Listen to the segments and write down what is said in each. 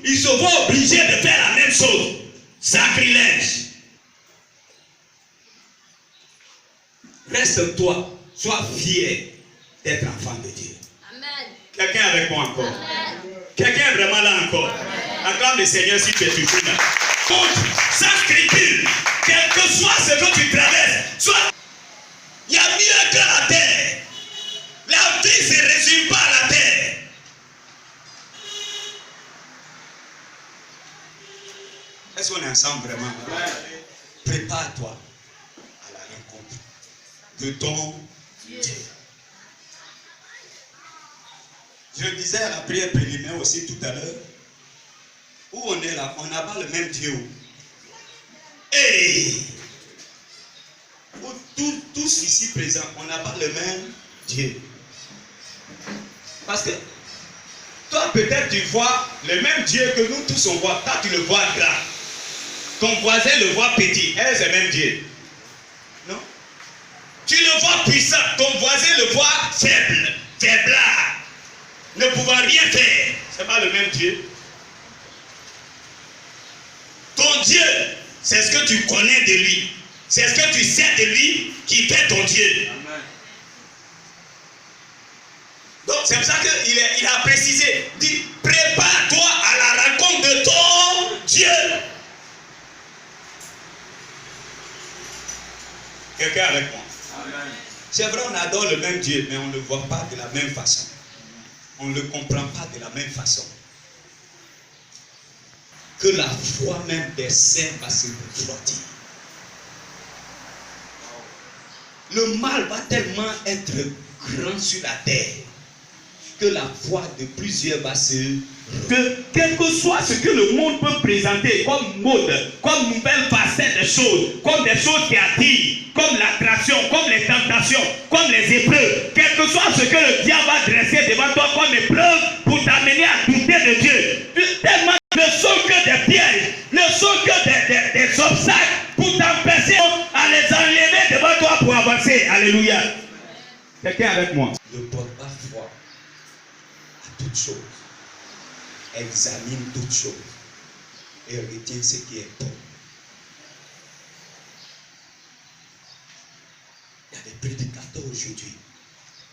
ils se vont obligés de faire la même chose. Sacrilège. Reste toi, sois fier d'être enfant de Dieu. Amen. Quelqu'un avec moi encore? Amen. Quelqu'un est vraiment là encore? Acclame le Seigneur si tu es toujours là. Contre sa scripture, quel que soit ce que tu traverses, soit il y a mieux que la terre. La vie ne se résume pas à la terre. Est-ce qu'on est ensemble vraiment? Prépare-toi à la rencontre de ton Dieu. Je disais à la prière préliminaire aussi tout à l'heure, où on est là, on n'a pas le même Dieu. Et tous ici présents, on n'a pas le même Dieu. Parce que toi peut-être tu vois le même Dieu que nous tous on voit. Toi tu le vois grand. Ton voisin le voit petit. Elle c'est le même Dieu. Non? Tu le vois puissant. Ton voisin le voit faible. Faiblard. Ne pouvant rien faire. Ce n'est pas le même Dieu. Ton Dieu, c'est ce que tu connais de lui. C'est ce que tu sais de lui qui fait ton Dieu. Amen. Donc c'est pour ça qu'il a précisé. Dit, prépare-toi à la rencontre de ton Dieu. Quelqu'un avec moi? Amen. C'est vrai, on adore le même Dieu, mais on ne le voit pas de la même façon. On ne le comprend pas de la même façon. Que la foi même des saints va se refroidir. Le mal va tellement être grand sur la terre que la foi de plusieurs va se... Que quel que soit ce que le monde peut présenter comme mode, comme nouvelle facette de choses, comme des choses qui attirent, comme l'attraction, comme les tentations, comme les épreuves, quel que soit ce que le diable va dresser devant toi comme épreuve pour t'amener à douter de Dieu. Tellement ne sont que des pièges, ne sont que des obstacles pour t'empêcher à les enlever devant toi pour avancer. Alléluia. Quelqu'un avec moi? Ne porte pas foi à toutes choses. Examine toutes choses et retiens ce qui est bon. Il y a des prédicateurs aujourd'hui.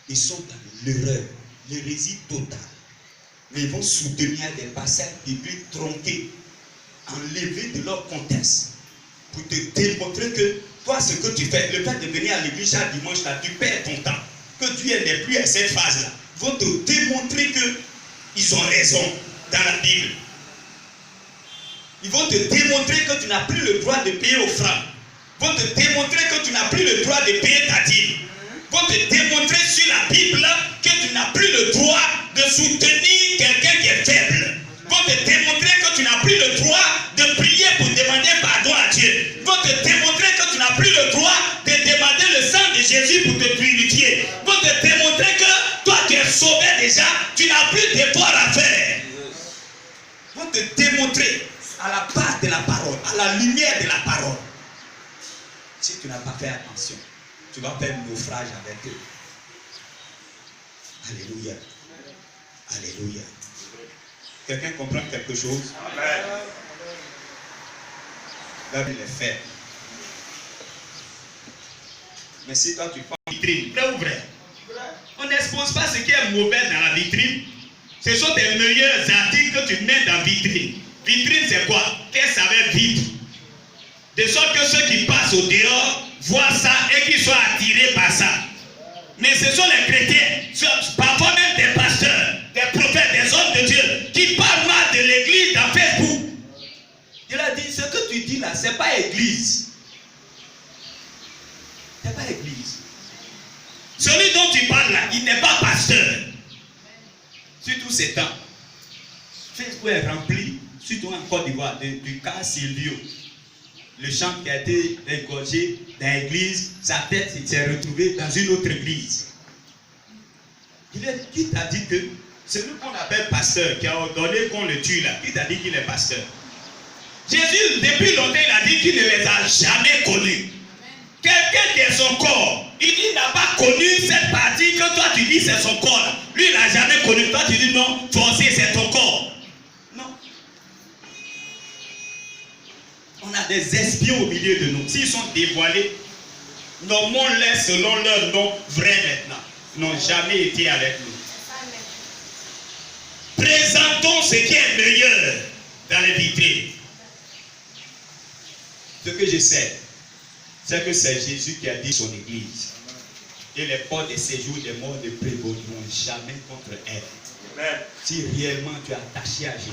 Ils sont dans l'erreur, l'hérésie totale. Mais ils vont soutenir des passages bibliques tronqués, enlevés de leur contexte, pour te démontrer que toi, ce que tu fais, le fait de venir à l'église chaque dimanche, là, tu perds ton temps. Que Dieu n'est plus à cette phase-là. Ils vont te démontrer qu'ils ont raison dans la Bible. Ils vont te démontrer que tu n'as plus le droit de payer offrande. Ils vont te démontrer que tu n'as plus le droit de payer ta dîme. Ils vont te démontrer sur la Bible que tu n'as plus le droit de soutenir quelqu'un qui est faible. Ils vont te démontrer que tu n'as plus le droit de prier pour demander pardon à Dieu. Ils vont te démontrer que tu n'as plus le droit de demander le sang de Jésus pour te purifier. Ils vont te démontrer que toi tu es sauvé déjà, tu n'as plus d'effort à faire. Ils vont te démontrer à la part de la parole, à la lumière de la parole. Si tu n'as pas fait attention, tu vas faire naufrage avec eux. Alléluia. Alléluia. Quelqu'un comprend quelque chose? Amen. Là, il est fait. Mais si toi tu prends la vitrine, vrai ou vrai? On n'expose pas ce qui est mauvais dans la vitrine. Ce sont des meilleurs articles que tu mets dans la vitrine. Vitrine, c'est quoi? Qu'elle savait vivre. De sorte que ceux qui passent au dehors voient ça et qu'ils soient attirés par ça. Mais ce sont les chrétiens, parfois même des pasteurs, des prophètes, des hommes de Dieu, qui parlent mal de l'église dans Facebook. Il a dit, ce que tu dis là, ce n'est pas église. Ce n'est pas église. Celui dont tu parles là, il n'est pas pasteur. Sur tous ces temps, Facebook est rempli, surtout en Côte d'Ivoire, du cas Silvio. Le champ qui a été égorgé dans l'église, sa tête s'est retrouvée dans une autre église. Qui t'a dit que celui qu'on appelle pasteur, qui a ordonné qu'on le tue là, qui t'a dit qu'il est pasteur? Jésus, depuis longtemps, il a dit qu'il ne les a jamais connus. Quelqu'un qui est son corps, il n'a pas connu cette partie que toi tu dis c'est son corps là. Lui il n'a jamais connu. Toi tu dis non, forcé c'est ton corps. Non. des espions au milieu de nous. S'ils sont dévoilés, nommons-les selon leur nom vrai maintenant. Ils n'ont jamais été avec nous. Présentons ce qui est meilleur dans les vitrines. Ce que je sais, c'est que c'est Jésus qui a dit son église. Et les portes des séjours des morts ne prévaudront jamais contre elle. Si réellement tu es attaché à Jésus,